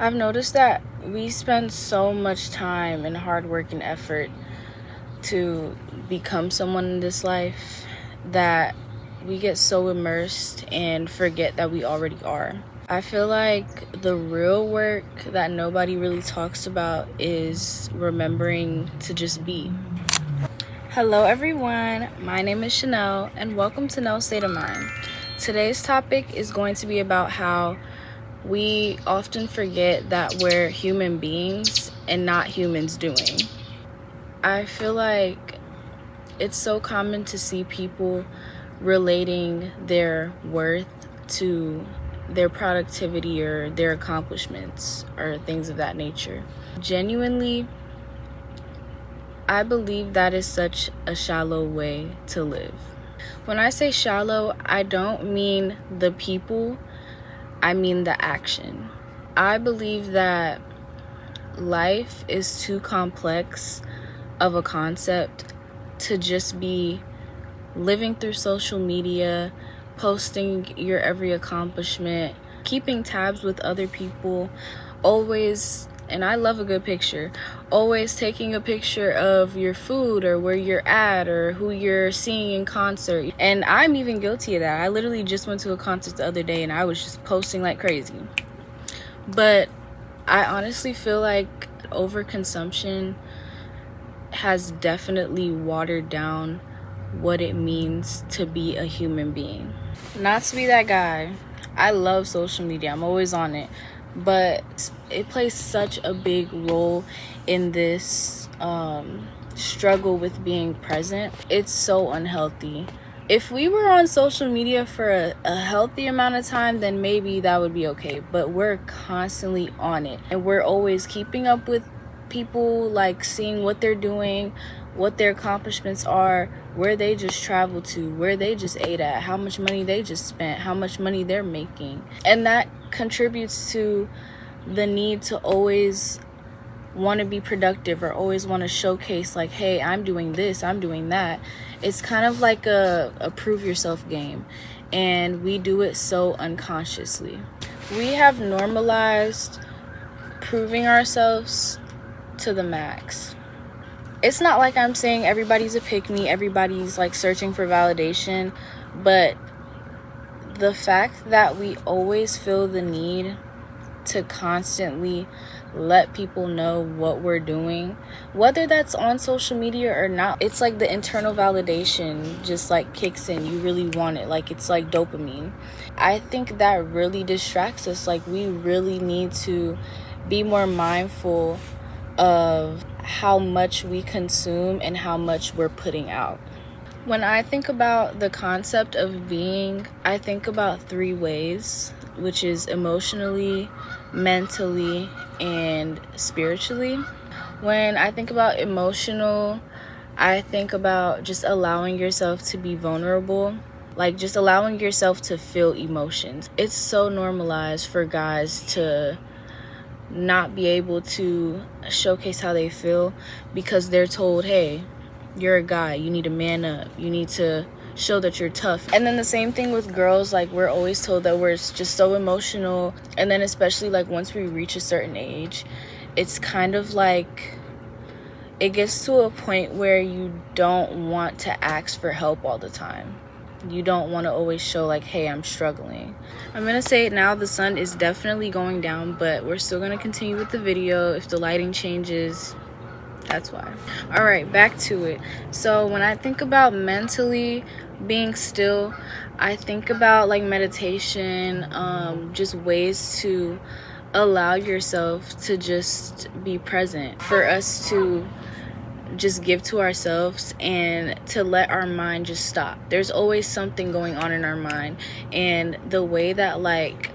I've noticed that we spend so much time and hard work and effort to become someone in this life that we get so immersed and forget that we already are. I feel like the real work that nobody really talks about is remembering to just be. Hello everyone, my name is Chanel and welcome to No State of Mind. Today's topic is going to be about how we often forget that we're human beings and not humans doing. I feel like it's so common to see people relating their worth to their productivity or their accomplishments or things of that nature. Genuinely, I believe that is such a shallow way to live. When I say shallow, I don't mean the people, I mean the action. I believe that life is too complex of a concept to just be living through social media, posting your every accomplishment, keeping tabs with other people, always, and I love a good picture, always taking a picture of your food or where you're at or who you're seeing in concert. And I'm even guilty of that. I literally just went to a concert the other day and I was just posting like crazy. But I honestly feel like overconsumption has definitely watered down what it means to be a human being. Not to be that guy, I love social media, I'm always on it, but it plays such a big role in this struggle with being present. It's so unhealthy. If we were on social media for a healthy amount of time, then maybe that would be okay, but we're constantly on it and we're always keeping up with people, like seeing what they're doing, what their accomplishments are, where they just traveled to, where they just ate at, how much money they just spent, how much money they're making. And that contributes to the need to always want to be productive or always want to showcase like, hey, I'm doing this, I'm doing that. It's kind of like a prove yourself game, and we do it so unconsciously. We have normalized proving ourselves to the max. It's not like I'm saying everybody's a pick-me, everybody's like searching for validation, but the fact that we always feel the need to constantly let people know what we're doing, whether that's on social media or not, it's like the internal validation just like kicks in. You really want it, like it's like dopamine. I think that really distracts us. Like we really need to be more mindful of how much we consume and how much we're putting out. When I think about the concept of being, I think about 3 ways, which is emotionally, mentally, and spiritually. When I think about emotional, I think about just allowing yourself to be vulnerable, like just allowing yourself to feel emotions. It's so normalized for guys to not be able to showcase how they feel because they're told, hey, you're a guy, you need to man up, you need to show that you're tough. And then the same thing with girls, like we're always told that we're just so emotional, and then especially like once we reach a certain age, it's kind of like it gets to a point where you don't want to ask for help all the time. You don't want to always show like, hey, I'm struggling. I'm gonna say it now, the sun is definitely going down, but we're still gonna continue with the video. If the lighting changes, that's why. All right, back to it. So when I think about mentally being still, I think about like meditation, just ways to allow yourself to just be present, for us to just give to ourselves and to let our mind just stop. There's always something going on in our mind, and the way that like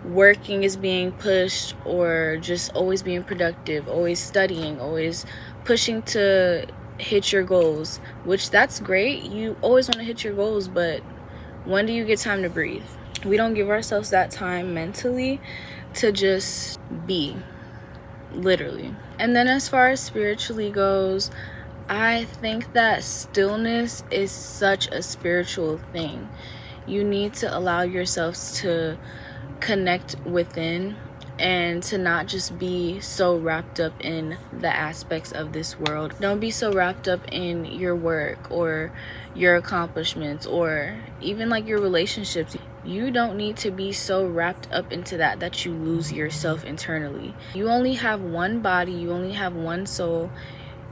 working is being pushed, or just always being productive, always studying, always pushing to hit your goals, which that's great. You always want to hit your goals, but when do you get time to breathe? We don't give ourselves that time mentally to just be, literally. And then as far as spiritually goes, I think that stillness is such a spiritual thing. You need to allow yourselves to connect within and to not just be so wrapped up in the aspects of this world. Don't be so wrapped up in your work or your accomplishments or even like your relationships. You don't need to be so wrapped up into that you lose yourself internally. You only have one body, you only have one soul.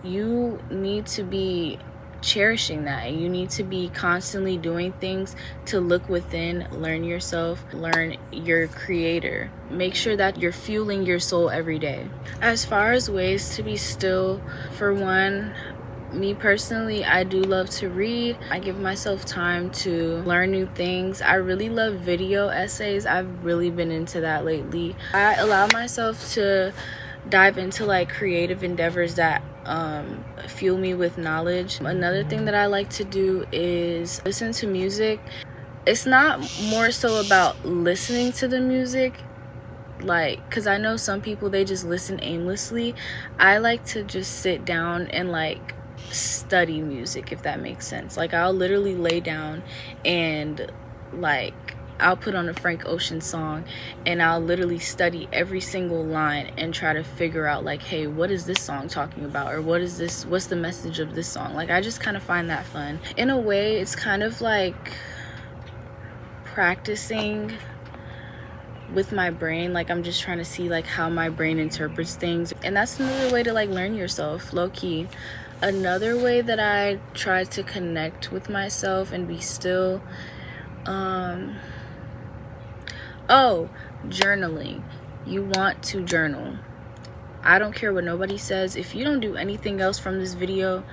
You need to be cherishing that. You need to be constantly doing things to look within, learn yourself, learn your creator. Make sure that you're fueling your soul every day. As far as ways to be still, for one, me personally, I do love to read. I give myself time to learn new things. I really love video essays. I've really been into that lately. I allow myself to dive into like creative endeavors that fuel me with knowledge. Another thing that I like to do is listen to music. It's not more so about listening to the music, like, because I know some people, they just listen aimlessly. I like to just sit down and like study music, if that makes sense. Like, I'll literally lay down and like I'll put on a Frank Ocean song and I'll literally study every single line and try to figure out like, hey, what is this song talking about, or what's the message of this song. Like, I just kind of find that fun. In a way, it's kind of like practicing with my brain. Like, I'm just trying to see like how my brain interprets things, and that's another way to like learn yourself, low-key. Another way that I try to connect with myself and be still, journaling. You want to journal. I don't care what nobody says. If you don't do anything else from this video,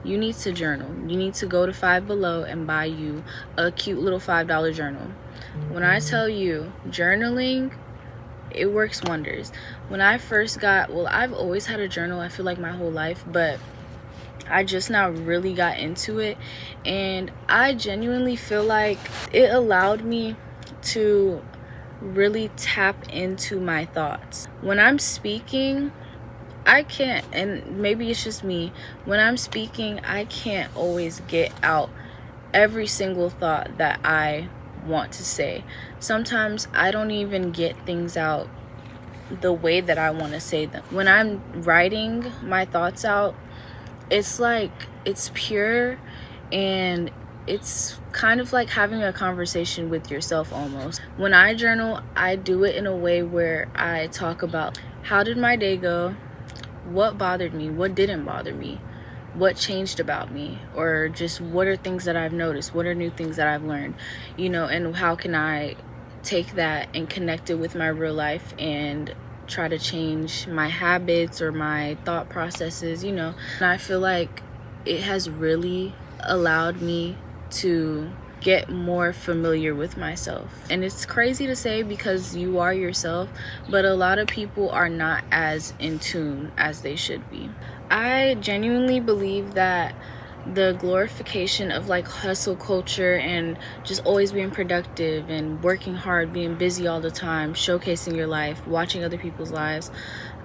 you need to journal. You need to go to Five Below and buy you a cute little $5 journal. When I tell you, journaling, it works wonders. When I first I've always had a journal, I feel like my whole life, but I just now really got into it, and I genuinely feel like it allowed me to really tap into my thoughts. When I'm speaking, I can't, and maybe it's just me, when I'm speaking, I can't always get out every single thought that I want to say. Sometimes I don't even get things out the way that I want to say them. When I'm writing my thoughts out, it's like, it's pure, and it's kind of like having a conversation with yourself almost. When I journal, I do it in a way where I talk about how did my day go, what bothered me, what didn't bother me, what changed about me, or just what are things that I've noticed, what are new things that I've learned, and how can I take that and connect it with my real life and try to change my habits or my thought processes. And I feel like it has really allowed me to get more familiar with myself. And it's crazy to say because you are yourself, but a lot of people are not as in tune as they should be. I genuinely believe that the glorification of like hustle culture and just always being productive and working hard, being busy all the time, showcasing your life, watching other people's lives,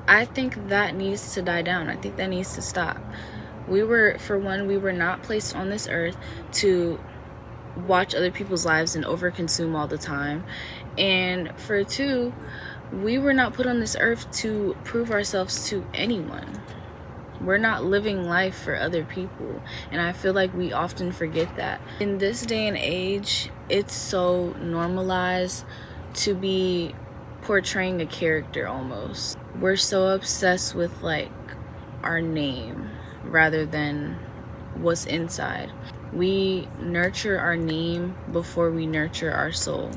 I think that needs to die down. I think that needs to stop. For one, we were not placed on this earth to watch other people's lives and overconsume all the time. And for two, we were not put on this earth to prove ourselves to anyone. We're not living life for other people, and I feel like we often forget that. In this day and age, it's so normalized to be portraying a character almost. We're so obsessed with like our name rather than what's inside. We nurture our name before we nurture our soul,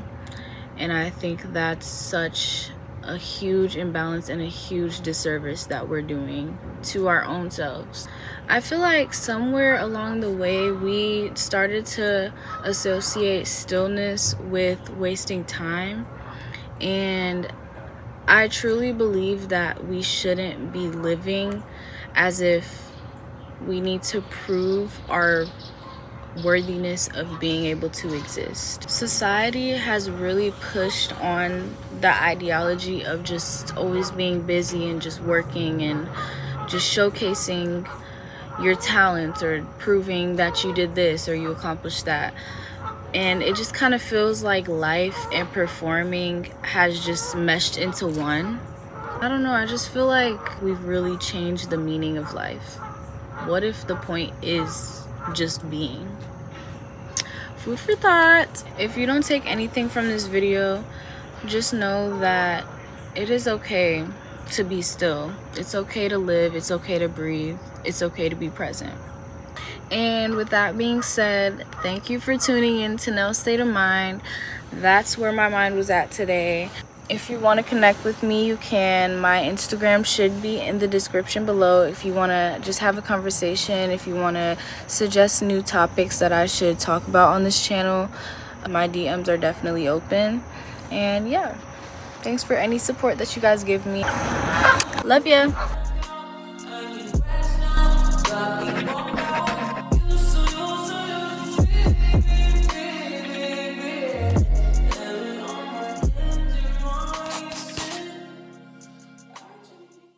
and I think that's such a huge imbalance and a huge disservice that we're doing to our own selves. I feel like somewhere along the way we started to associate stillness with wasting time, and I truly believe that we shouldn't be living as if we need to prove our worthiness of being able to exist. Society has really pushed on the ideology of just always being busy and just working and just showcasing your talents or proving that you did this or you accomplished that. and it just kind of feels like life and performing has just meshed into one. I don't know, I just feel like we've really changed the meaning of life. What if the point is just being? Food for thought. If you don't take anything from this video, just know that it is okay to be still. It's okay to live. It's okay to breathe. It's okay to be present. And with that being said, thank you for tuning in to Nelle State of Mind. That's where my mind was at today. If you want to connect with me, you can. My Instagram should be in the description below. If you want to just have a conversation, if you want to suggest new topics that I should talk about on this channel, my DMs are definitely open. And yeah, thanks for any support that you guys give me. Love ya.